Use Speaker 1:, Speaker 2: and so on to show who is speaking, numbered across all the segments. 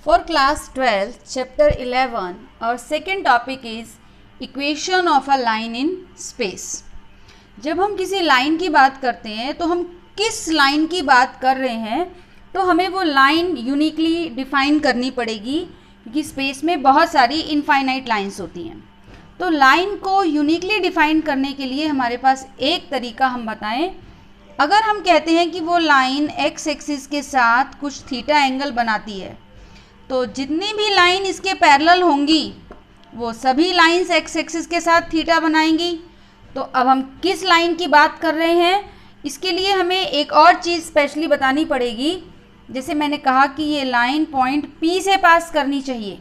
Speaker 1: For class 12, chapter 11, our second topic is equation of a line in space. जब हम किसी line की बात करते हैं तो हम किस लाइन की बात कर रहे हैं, तो हमें वो लाइन यूनिकली डिफाइन करनी पड़ेगी, क्योंकि स्पेस में बहुत सारी इनफाइनाइट लाइंस होती हैं. तो लाइन को यूनिकली डिफाइन करने के लिए हमारे पास एक तरीका हम बताएं. अगर हम कहते हैं कि वो लाइन एक्स एक्सिस के साथ कुछ थीटा एंगल बनाती है, तो जितनी भी लाइन इसके पैरेलल होंगी वो सभी लाइंस एक्स एक्सिस के साथ थीटा बनाएंगी. तो अब हम किस लाइन की बात कर रहे हैं, इसके लिए हमें एक और चीज़ स्पेशली बतानी पड़ेगी. जैसे मैंने कहा कि ये लाइन पॉइंट P से पास करनी चाहिए,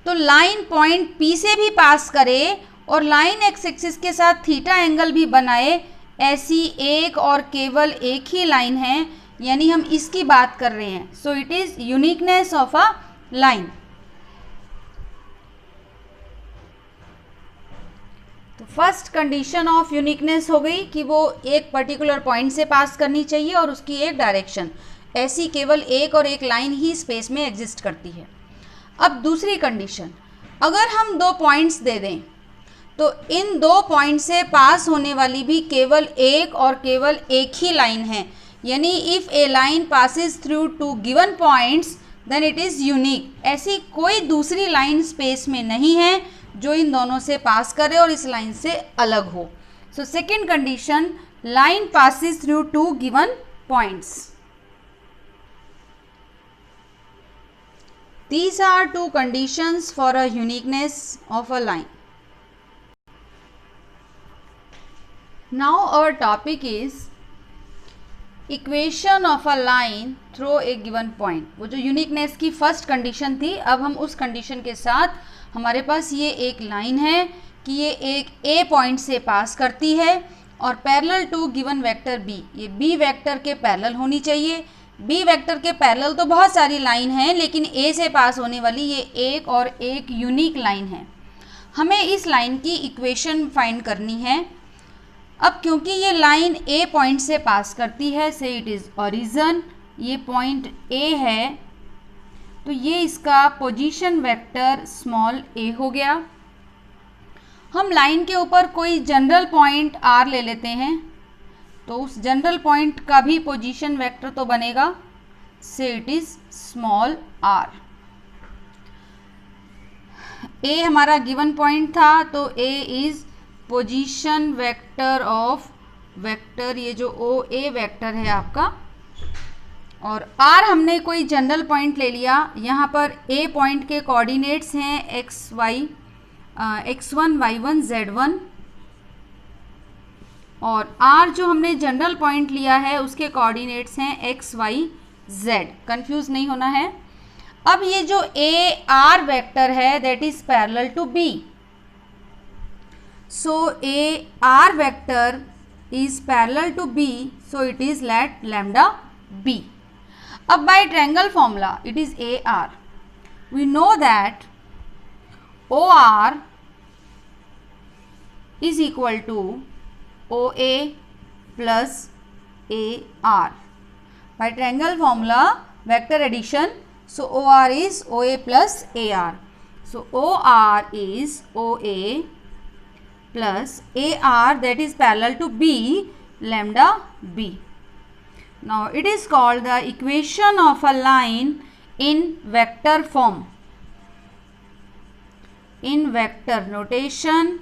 Speaker 1: तो लाइन पॉइंट P से भी पास करे और लाइन एक्स एक्सिस के साथ थीटा एंगल भी बनाए, ऐसी एक और केवल एक ही लाइन है, यानी हम इसकी बात कर रहे हैं. So it is uniqueness of a line. तो फर्स्ट कंडीशन ऑफ यूनिकनेस हो गई कि वो एक पर्टिकुलर पॉइंट से पास करनी चाहिए और उसकी एक डायरेक्शन, ऐसी केवल एक और एक लाइन ही स्पेस में एग्जिस्ट करती है. अब दूसरी कंडीशन, अगर हम दो पॉइंट्स दे दें तो इन दो पॉइंट से पास होने वाली भी केवल एक और केवल एक ही लाइन है, यानी if a line passes through two given points then it is unique. ऐसी कोई दूसरी लाइन स्पेस में नहीं है जो इन दोनों से पास करे और इस लाइन से अलग हो. So second condition, line passes through two given points. These are two conditions for a uniqueness of a line. Now our topic is equation of a line through a given point. वो जो uniqueness की first condition थी, अब हम उस condition के साथ हमारे पास ये एक लाइन है कि ये एक A पॉइंट से पास करती है और parallel to given vector B. ये B वेक्टर के पैरेलल होनी चाहिए. B वेक्टर के पैरेलल तो बहुत सारी लाइन हैं, लेकिन A से पास होने वाली ये एक और एक यूनिक लाइन है. हमें इस लाइन की इक्वेशन फाइंड करनी है. अब क्योंकि ये लाइन A पॉइंट से पास करती है, से इट इज़ ओरिजिन, ये पॉइंट A है, तो ये इसका पोजीशन वेक्टर स्मॉल a हो गया. हम लाइन के ऊपर कोई जनरल पॉइंट R ले लेते हैं, तो उस जनरल पॉइंट का भी पोजीशन वेक्टर तो बनेगा, से it is small r. A हमारा गिवन पॉइंट था, तो A is position vector of vector, ये जो OA वेक्टर है आपका, और R हमने कोई जनरल पॉइंट ले लिया. यहाँ पर A पॉइंट के कोऑर्डिनेट्स हैं x1, y1, z1, और R जो हमने जनरल पॉइंट लिया है उसके कोऑर्डिनेट्स हैं x, y, z. कंफ्यूज नहीं होना है. अब ये जो AR वेक्टर है that is parallel to B. So AR vector is parallel to B, so it is let lambda B. अब by triangle formula it is AR. We know that OR is equal to OA plus AR. By triangle formula vector addition, so OR is OA plus AR. So OR is OA plus AR, that is parallel to B, lambda B. Now it is called the equation of a line in vector form. In vector notation,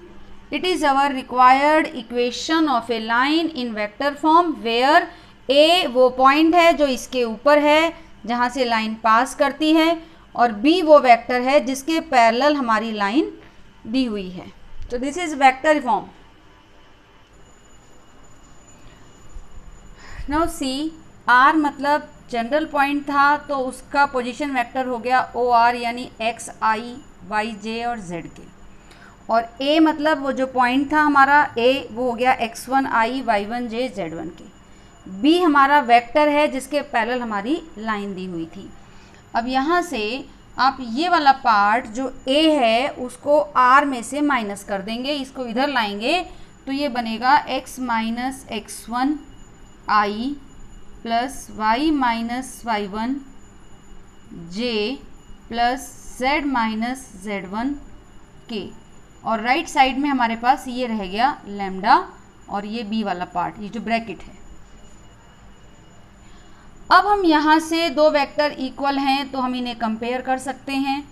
Speaker 1: it is our required equation of a line in vector form where A वो point है जो इसके ऊपर है जहाँ से line पास करती है, और B वो वेक्टर है जिसके पैरेलल हमारी लाइन दी हुई है. तो this is vector form. Now see, R मतलब जनरल पॉइंट था, तो उसका पोजीशन वेक्टर हो गया OR, यानी x, i, y, j और z के. और A मतलब वो जो पॉइंट था हमारा A, वो हो गया x1, i, y1, j, z1 के. B हमारा वेक्टर है जिसके पैरेलल हमारी लाइन दी हुई थी. अब यहाँ से आप ये वाला पार्ट जो A है उसको R में से माइनस कर देंगे, इसको इधर लाएंगे, तो ये बनेगा x minus x1 i plus y minus y1 J plus Z minus Z1 के, और राइट साइड में हमारे पास ये रह गया लैम्डा और ये बी वाला पार्ट, ये जो ब्रैकेट है। अब हम यहाँ से दो वेक्टर इक्वल हैं तो हम इन्हें कंपेयर कर सकते हैं।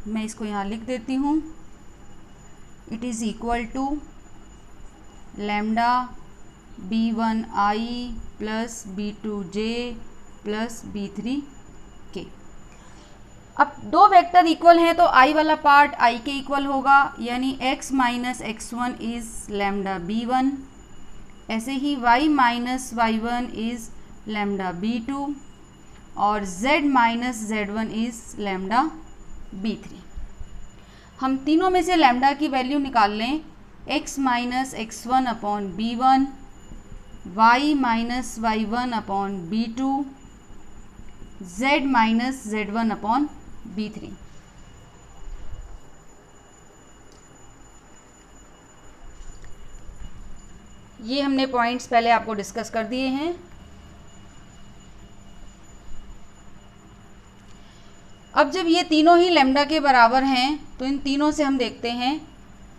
Speaker 1: मैं इसको यहाँ लिख देती हूँ, it is equal to lambda B1I plus B2J plus B3 k. अब दो वेक्टर इक्वल हैं तो I वाला पार्ट I के इक्वल होगा, यानी x minus x1 is lambda B1, ऐसे ही y minus y1 is lambda B2 और z minus z1 is lambda B3। हम तीनों में से लैम्डा की वैल्यू निकाल लें, x minus x1 upon B1, y minus y1 upon B2, z minus z1 upon B3। ये हमने पॉइंट्स पहले आपको डिस्कस कर दिए हैं। अब जब ये तीनों ही लैम्डा के बराबर हैं तो इन तीनों से हम देखते हैं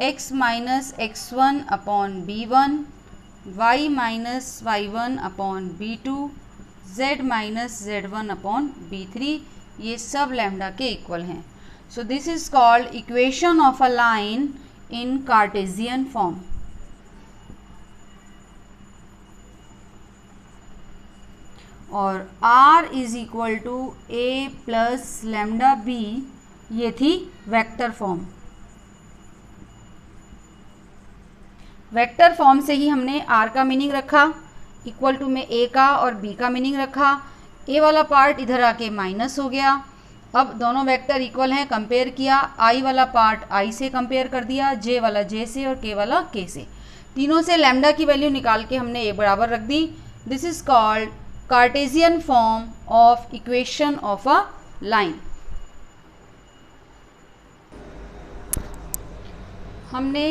Speaker 1: x minus x1 upon B1, y minus y1 upon B2, z minus z1 upon B3, ये सब लैम्डा के इक्वल हैं। So this is called equation of a line in Cartesian form. और r is equal to a plus lambda b, ये थी vector form. Vector form से ही हमने r का मीनिंग रखा, इक्वल टू में a का और b का मीनिंग रखा। a वाला पार्ट इधर आके माइनस हो गया। अब दोनों वेक्टर इक्वल हैं, कंपेयर किया, i वाला पार्ट i से कंपेयर कर दिया, j वाला j से और k वाला k से। तीनों से लैम्डा की वैल्यू निकाल के हमने a बराबर रख दी। This is called Cartesian form of equation of a line. हमने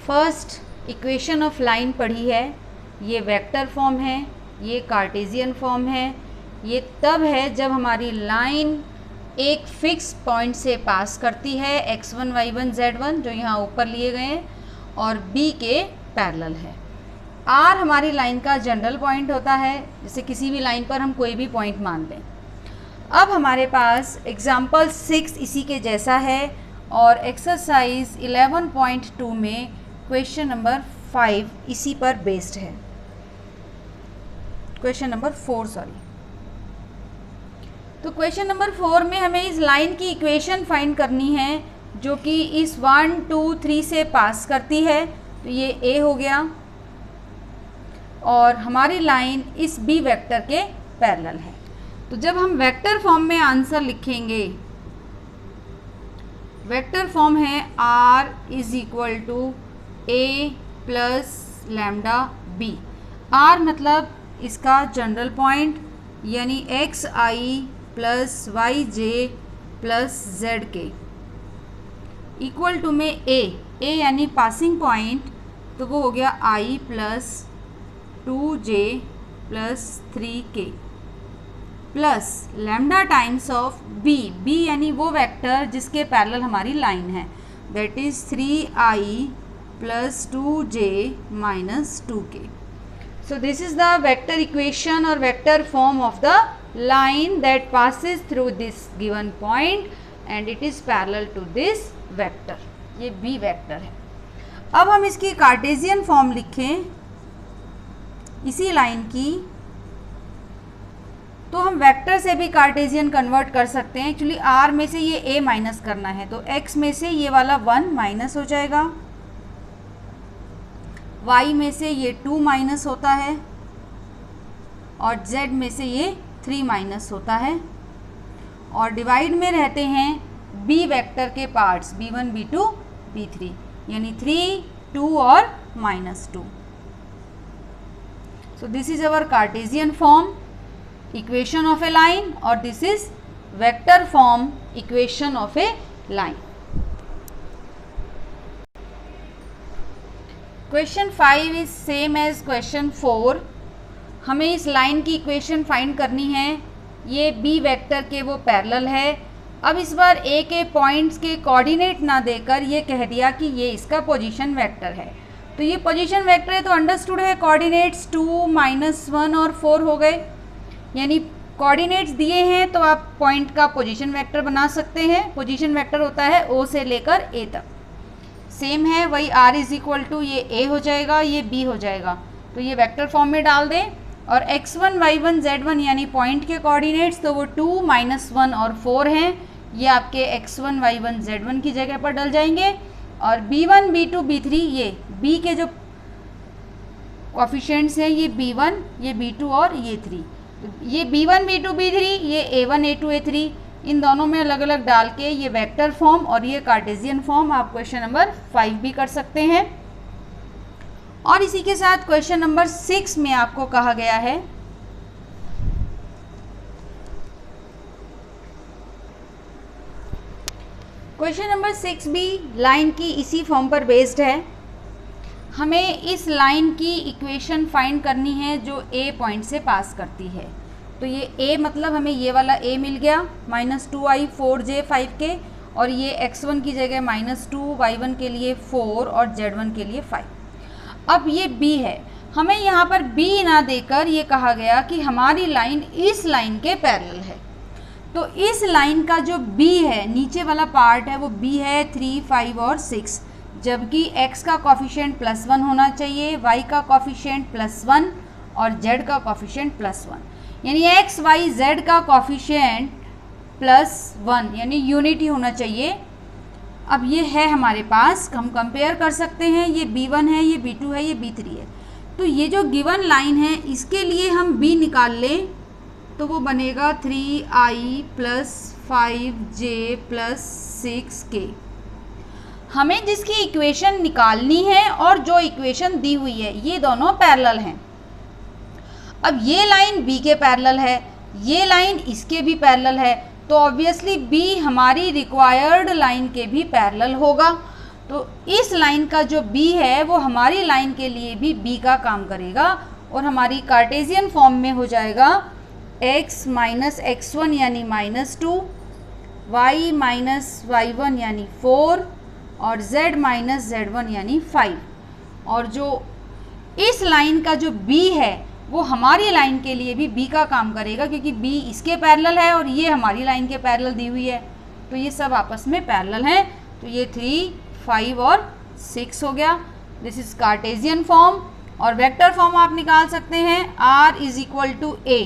Speaker 1: फर्स्ट इक्वेशन ऑफ लाइन पढ़ी है, ये वेक्टर फॉर्म है, ये कार्टेशियन फॉर्म है। ये तब है जब हमारी लाइन एक फिक्स पॉइंट से पास करती है, x1 y1 z1 जो यहाँ ऊपर लिए गए हैं, और b के पैरेलल है। r हमारी लाइन का जनरल पॉइंट होता है, जैसे किसी भी लाइन पर हम कोई भी पॉइंट मान लें। अब हमारे पास एग्जाम्पल 6 इसी के जैसा है और एक्सरसाइज 11.2 में क्वेश्चन नंबर 5 इसी पर बेस्ड है, क्वेश्चन नंबर 4 सॉरी। तो क्वेश्चन नंबर 4 में हमें इस लाइन की इक्वेशन फाइंड करनी है जो कि इस 1 2 3 से पास करती है। तो ये a हो गया और हमारी लाइन इस b वेक्टर के पैरेलल है। तो जब हम वेक्टर फॉर्म में आंसर लिखेंगे, वेक्टर फॉर्म है r is equal to a plus lambda b। r मतलब इसका जनरल पॉइंट, यानी x i plus y j plus z k, equal to में a यानी पासिंग पॉइंट, तो वो हो गया i plus 2j plus 3k plus lambda times of b यानी वो वेक्टर जिसके पैरेलल हमारी लाइन है, that is 3i plus 2j minus 2k। So this is the vector equation or vector form of the line that passes through this given point and it is parallel to this vector। ये b vector है। अब हम इसकी Cartesian form लिखें इसी line की, तो हम वेक्टर से भी कार्टेशियन कन्वर्ट कर सकते हैं। एक्चुअली r में से ये a माइनस करना है, तो x में से ये वाला 1 माइनस हो जाएगा, y में से ये 2 माइनस होता है और z में से ये 3 माइनस होता है, और डिवाइड में रहते हैं b वेक्टर के पार्ट्स b1 b2 b3, यानी 3 2 और -2। So this is our Cartesian form equation of a line और this is vector form equation of a line. Question 5 is same as question 4। हमें इस लाइन की इक्वेशन फाइंड करनी है ये बी वेक्टर के वो पैरेलल है। अब इस बार ए के पॉइंट्स के कोऑर्डिनेट ना देकर ये कह दिया कि ये इसका पोजीशन वेक्टर है। तो ये पोजीशन वेक्टर है तो अंडरस्टूड है कोऑर्डिनेट्स 2, -1 और 4 हो गए, यानी कोऑर्डिनेट्स दिए हैं तो आप पॉइंट का पोजीशन वेक्टर बना सकते हैं। पोजीशन वेक्टर होता है ओ से लेकर ए तक, सेम है वही r इज इक्वल टू ये a हो जाएगा, ये b हो जाएगा। तो ये वेक्टर फॉर्म में डाल दें और x1, y1, z1 यानी पॉइंट के कोऑर्डिनेट्स तो वो 2, -1 और 4 हैं, ये आपके x1, y1, z1 की जगह पर डल जाएंगे। और b1, b2, b3 ये b के जो कोफिशिएंट्स हैं ये b1, ये b2 और ये 3, ये b1, b2, b3 ये a1, a2, a3 इन दोनों में अलग अलग डाल के ये वेक्टर फॉर्म और ये कार्टेशियन फॉर्म आप क्वेश्चन नंबर 5 भी कर सकते हैं। और इसी के साथ क्वेश्चन नंबर 6 में आपको कहा गया है क्वेश्चन नंबर 6 भी लाइन की इसी फॉर्म पर बेस्ड है। हमें इस लाइन की इक्वेशन फाइंड करनी है जो ए पॉइंट से पास करती है। तो ये ए मतलब हमें ये वाला ए मिल गया -2i 4j 5k, और ये x1 की जगह -2, y1 के लिए 4 और z1 के लिए 5। अब ये b है, हमें यहाँ पर b ना देकर ये कहा गया कि हमारी लाइन इस लाइन के पैरेलल है। तो इस लाइन का जो b है, नीचे वाला पार्ट है, वो b है 3, 5 और 6, जबकि x का कॉफिशिएंट +1 होना चाहिए, y का कॉफिशिएंट +1 और z का कॉफिशिएंट +1, यानी x, y, z का कॉफिशिएंट +1 यानी यूनिटी होना चाहिए। अब ये है हमारे पास, हम कंपेयर कर सकते हैं, ये b1 है, ये b2 है, ये b3 है। तो ये जो गिवन लाइन है इसके लिए हम b निकाल लें तो वो बनेगा 3i + 5j + 6k। हमें जिसकी इक्वेशन निकालनी है और जो इक्वेशन दी हुई है ये दोनों पैरेलल हैं। अब ये लाइन b के पैरेलल है, ये लाइन इसके भी पैरेलल है, तो ऑब्वियसली b हमारी रिक्वायर्ड लाइन के भी पैरेलल होगा। तो इस लाइन का जो b है वो हमारी लाइन के लिए भी b का काम करेगा और हमारी कार्टेशियन फॉर्म में हो जाएगा x - x1 यानी -2, y - y1 यानी 4 और z - z1 यानी 5। और जो इस लाइन का जो b है वो हमारी लाइन के लिए भी b का काम करेगा, क्योंकि b इसके पैरेलल है और ये हमारी लाइन के पैरेलल दी हुई है, तो ये सब आपस में पैरेलल हैं। तो ये 3, 5 और 6 हो गया। This is Cartesian form. और वेक्टर फॉर्म आप निकाल सकते हैं r = a,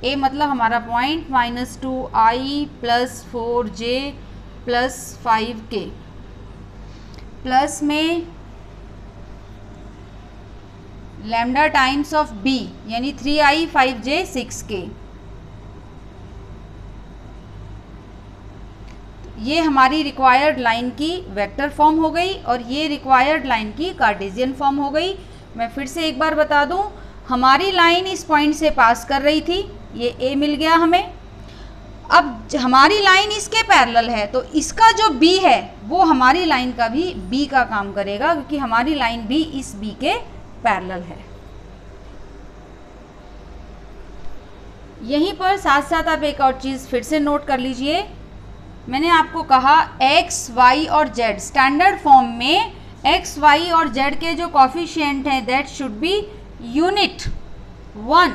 Speaker 1: a मतलब हमारा point -2i + 4j + 5k, plus में लैम्डा टाइम्स ऑफ b यानी 3i 5j 6k। ये हमारी रिक्वायर्ड लाइन की वेक्टर फॉर्म हो गई और ये रिक्वायर्ड लाइन की कार्टेशियन फॉर्म हो गई। मैं फिर से एक बार बता दूं, हमारी लाइन इस पॉइंट से पास कर रही थी, ये a मिल गया हमें। अब हमारी लाइन इसके पैरेलल है तो इसका जो b है वो हमारी लाइन का भी b का काम करेगा, क्योंकि हमारी लाइन भी इस b के पैरेलल है। यहीं पर साथ साथ आप एक और चीज़ फिर से नोट कर लीजिए। मैंने आपको कहा x, y और z स्टैंडर्ड फॉर्म में x, y और z के जो कॉफिशिएंट हैं दैट शुड बी यूनिट 1,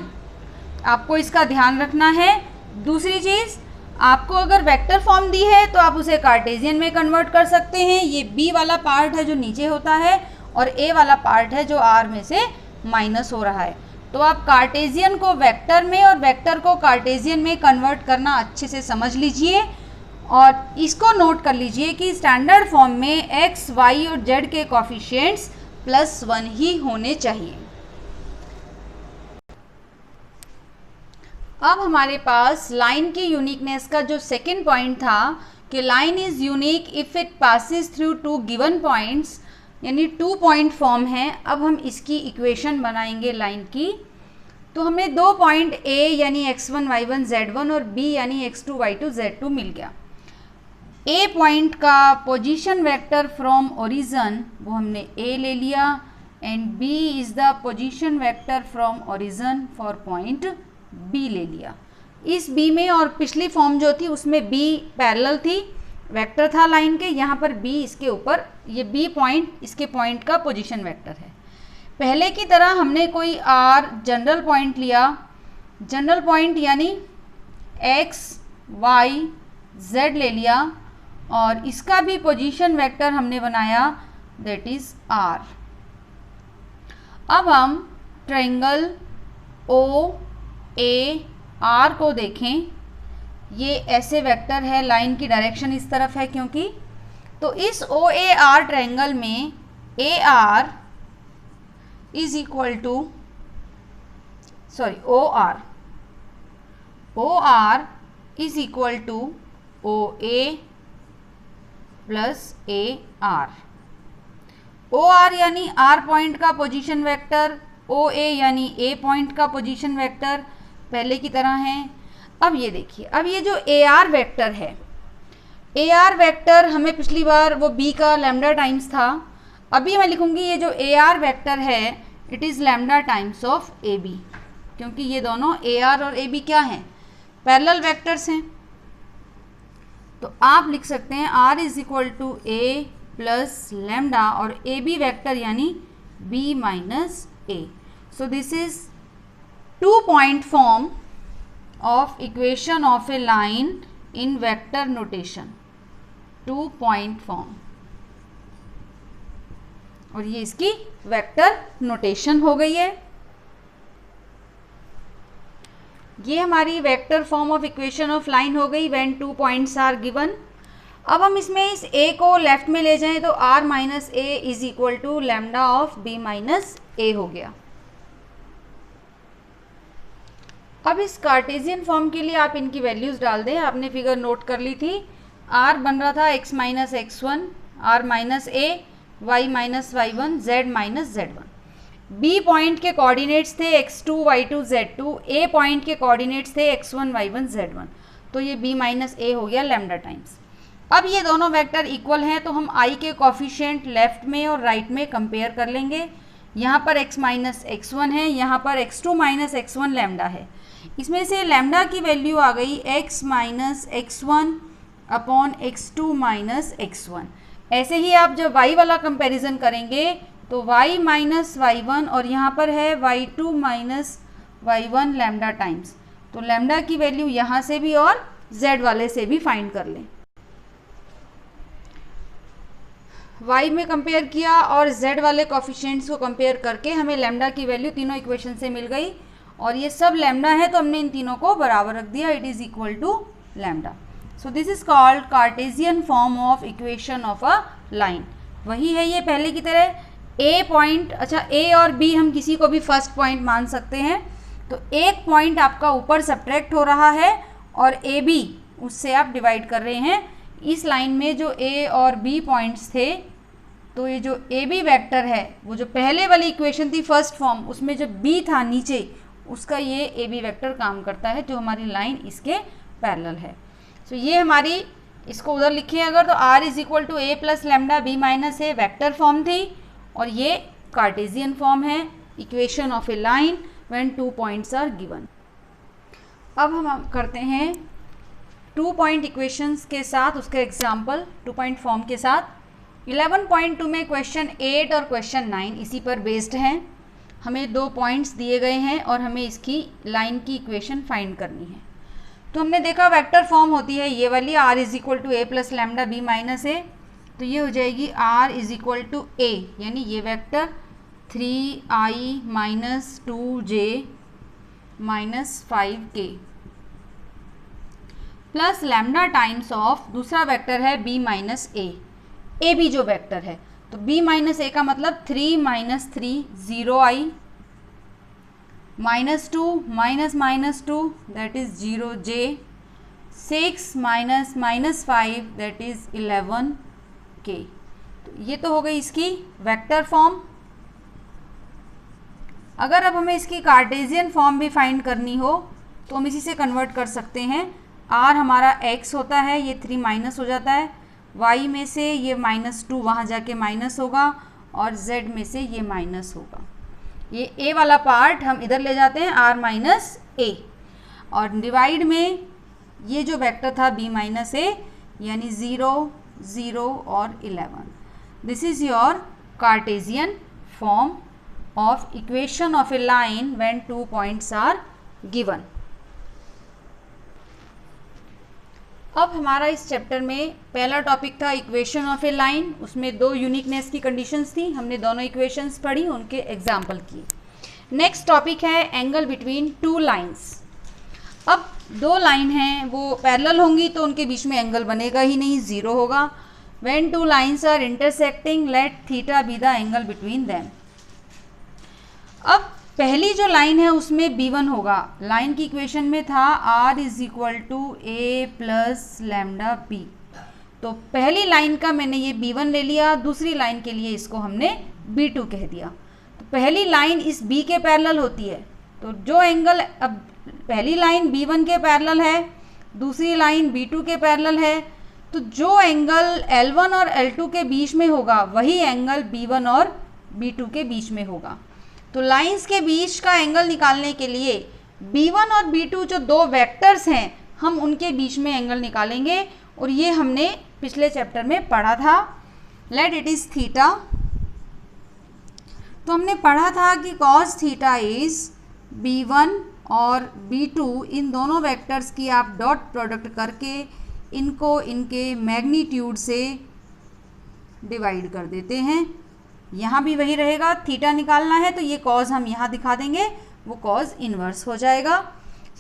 Speaker 1: आपको इसका ध्यान रखना है। दूसरी चीज़, आपको अगर वेक्टर फॉर्म दी है तो आप उसे कार्टेशियन में कन्वर्ट कर सकते हैं। ये b वाला पार्ट है जो नीचे होता है और a वाला पार्ट है जो r में से माइनस हो रहा है। तो आप कार्टेशियन को वेक्टर में और वेक्टर को कार्टेशियन में कन्वर्ट करना अच्छे से समझ लीजिए और इसको नोट कर लीजिए कि स्टैंडर्ड फॉर्म में x, y और z के कॉफिशिएंट्स +1 ही होने चाहिए। अब हमारे पास लाइन की यूनिकनेस का जो सेकंड पॉइंट था कि line is unique if it passes through 2 given points, यानी 2 पॉइंट फॉर्म है। अब हम इसकी इक्वेशन बनाएंगे लाइन की। तो हमें 2 पॉइंट a यानी x1, y1, z1 और b यानी x2, y2, z2 मिल गया। a पॉइंट का पोजीशन वेक्टर फ्रॉम ओरिजिन वो हमने a ले लिया and b is the position vector from origin for point b ले लिया। इस बी में और पिछली फॉर्म जो थी उसमें बी पैरेलल थी, वेक्टर था लाइन के, यहाँ पर बी इसके ऊपर, ये बी पॉइंट इसके पॉइंट का पोजीशन वेक्टर है। पहले की तरह हमने कोई आर जनरल पॉइंट लिया, जनरल पॉइंट यानी एक्स वाई जेड ले लिया और इसका भी पोजीशन वेक्टर हमने बनाया, दैट इज आर। अब हम ट्रायंगल ओ ए आर को देखें, ये ऐसे वेक्टर है, लाइन की डायरेक्शन इस तरफ है क्योंकि, तो इस ओ ए आर ट्रायंगल में A R is equal to O R is equal to O A plus A R. O R यानी आर पॉइंट का पोजीशन वेक्टर, ओ ए यानी ए पॉइंट का पोजीशन वेक्टर पहले की तरह है। अब ये देखिए, अब ये जो ए आर वेक्टर है, ए आर वेक्टर हमें पिछली बार वो बी का लैम्डा टाइम्स था, अभी मैं लिखूंगी ये जो ए आर वेक्टर है it is lambda times of A B, क्योंकि ये दोनों ए आर और ए बी क्या हैं, पैरेलल वेक्टर्स हैं। तो आप लिख सकते हैं r is equal to a plus lambda और ए बी वेक्टर यानी b minus a. So this is 2-point form of equation of a line in vector notation, 2-point form, और ये इसकी वेक्टर नोटेशन हो गई है। ये हमारी vector form of equation of line हो गई व्हेन 2 points आर गिवन। अब हम इसमें इस a को लेफ्ट में ले जाएं तो r minus a is equal to lambda of b minus a हो गया। अब इस कार्टेशियन फॉर्म के लिए आप इनकी वैल्यूज़ डाल दें, आपने फिगर नोट कर ली थी, r बन रहा था x minus x1, r minus a, y minus y1, z minus z1। b point के कोऑर्डिनेट्स थे x2 y2 z2, a point के कोऑर्डिनेट्स थे x1 y1 z1, तो ये b माइनस ए हो गया लैम्डा टाइम्स। अब ये दोनों वेक्टर इक्वल हैं तो हम i के कोफिशिएंट लेफ्ट में और राइट में कंपेयर कर लेंगे। यहाँ पर x माइनस x1 है, यहाँ पर x2 माइनस x1 लैम्डा है, इसमें से लैम्डा की वैल्यू आ गई x minus x1 upon x2 minus x1। ऐसे ही आप जब y वाला कंपैरिजन करेंगे तो y माइनस y1 और यहाँ पर है y2 minus y1 lambda times, तो लैम्डा की वैल्यू यहाँ से भी और z वाले से भी फाइंड कर लें। y में कंपेयर किया और z वाले कोफिशिएंट्स को कंपेयर करके हमें लैम्डा की वैल्यू तीनों इक्वेशन से मिल गई और ये सब लैम्डा है तो हमने इन तीनों को बराबर रख दिया, it is equal to lambda. So this is called Cartesian form of equation of a line. वही है ये पहले की तरह, ए पॉइंट, अच्छा ए और बी हम किसी को भी फर्स्ट पॉइंट मान सकते हैं, तो एक पॉइंट आपका ऊपर सब्ट्रैक्ट हो रहा है और ए बी उससे आप डिवाइड कर रहे हैं। इस लाइन में जो ए और बी पॉइंट्स थे, तो ये जो ए बी वैक्टर है वो जो पहले वाली इक्वेशन थी फर्स्ट फॉर्म, उसमें जो बी था नीचे, उसका ये ए बी वेक्टर काम करता है जो हमारी लाइन इसके पैरेलल है। सो ये हमारी, इसको उधर लिखे अगर तो r is equal to a plus lambda b minus a vector form थी और ये कार्टेशियन फॉर्म है equation of a line when 2 points are given. अब हम करते हैं 2 point इक्वेशंस के साथ उसका एग्जाम्पल 2 point फॉर्म के साथ। 11.2 में क्वेश्चन 8 और क्वेश्चन 9 इसी पर बेस्ड हैं। हमें 2 पॉइंट्स दिए गए हैं और हमें इसकी लाइन की इक्वेशन फाइंड करनी है। तो हमने देखा वेक्टर फॉर्म होती है ये वाली, r is equal to a plus lambda b minus a, तो ये हो जाएगी r is equal to a, यानी ये vector 3i minus 2j minus 5k plus lambda times of दूसरा वेक्टर है b माइनस ए बी जो वेक्टर है, तो b माइनस ए का मतलब 3 minus 3 0i minus 2 minus minus 2 that is 0j 6 minus minus 5 that is 11k। तो ये तो हो गई इसकी वेक्टर फॉर्म। अगर अब हमें इसकी कार्टेशियन फॉर्म भी फाइंड करनी हो तो हम इसी से कन्वर्ट कर सकते हैं। r हमारा x होता है, ये 3 माइनस हो जाता है, y में से ये -2 वहाँ जाके माइनस होगा और z में से ये माइनस होगा। ये a वाला पार्ट हम इधर ले जाते हैं r माइनस ए। और डिवाइड में ये जो वेक्टर था b माइनस ए, यानी 0 0 और 11। This is your Cartesian form of equation of a line when 2 points are given। अब हमारा इस चैप्टर में पहला टॉपिक था इक्वेशन ऑफ ए लाइन, उसमें 2 यूनिकनेस की कंडीशंस थी, हमने दोनों इक्वेशंस पढ़ी, उनके एग्जाम्पल किए। नेक्स्ट टॉपिक है एंगल बिटवीन 2 लाइन्स। अब 2 लाइन हैं, वो पैरेलल होंगी तो उनके बीच में एंगल बनेगा ही नहीं, 0 होगा। When 2 lines are intersecting let theta be the angle between them. अब पहली जो लाइन है उसमें b1 होगा, लाइन की इक्वेशन में था r is equal to a plus lambda b, तो पहली लाइन का मैंने ये b1 ले लिया, दूसरी लाइन के लिए इसको हमने b2 कह दिया। तो पहली लाइन इस b के पैरेलल होती है, तो जो एंगल, अब पहली लाइन b1 के पैरेलल है, दूसरी लाइन b2 के पैरेलल है, तो जो एंगल L1 और L2 के बीच में होगा वही एंगल b1 और b2 के बीच में होगा। तो लाइंस के बीच का एंगल निकालने के लिए b1 और b2 जो 2 वेक्टर्स हैं, हम उनके बीच में एंगल निकालेंगे, और ये हमने पिछले चैप्टर में पढ़ा था। Let it is theta. तो हमने पढ़ा था कि cos थीटा इज b1 और b2, इन दोनों वेक्टर्स की आप डॉट प्रोडक्ट करके इनको इनके मैग्नीट्यूड से डिवाइड कर देते हैं। यहाँ भी वही रहेगा, थीटा निकालना है तो ये कॉज हम यहाँ दिखा देंगे, वो कॉज इन्वर्स हो जाएगा।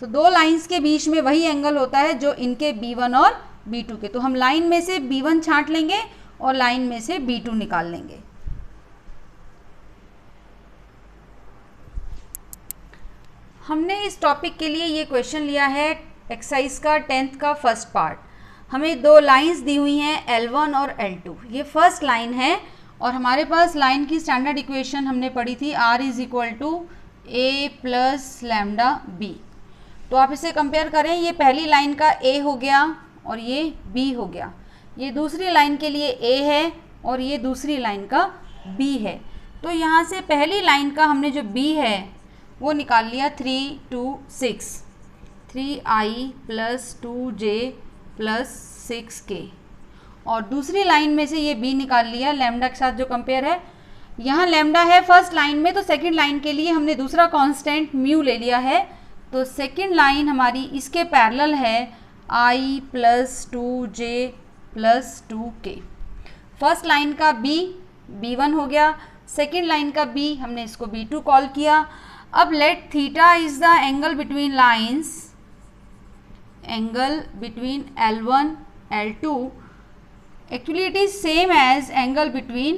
Speaker 1: सो 2 लाइंस के बीच में वही एंगल होता है जो इनके b1 और b2 के, तो हम लाइन में से b1 छांट लेंगे और लाइन में से b2 निकाल लेंगे। हमने इस टॉपिक के लिए ये क्वेश्चन लिया है एक्सरसाइज का 10th का फर्स्ट पार्ट। हमें 2 लाइंस दी हुई हैं L1 और L2, ये फर्स्ट लाइन है, और हमारे पास लाइन की स्टैंडर्ड इक्वेशन हमने पढ़ी थी r is equal to a plus lambda b। तो आप इसे कंपेयर करें, ये पहली लाइन का a हो गया और ये b हो गया, ये दूसरी लाइन के लिए a है और ये दूसरी लाइन का b है। तो यहाँ से पहली लाइन का हमने जो b है वो निकाल लिया 3 2 6, 3i plus 2j plus 6k, और दूसरी लाइन में से ये b निकाल लिया लैम्डा के साथ जो कंपेयर है। यहाँ लैम्डा है फर्स्ट लाइन में, तो सेकंड लाइन के लिए हमने दूसरा कांस्टेंट म्यू ले लिया है, तो सेकंड लाइन हमारी इसके पैरेलल है i plus 2j plus 2k। First line का b1 हो गया, सेकंड लाइन का b हमने इसको b2 कॉल किया। अब let theta is the angle between lines, angle between L1 L2, actually it is same as angle between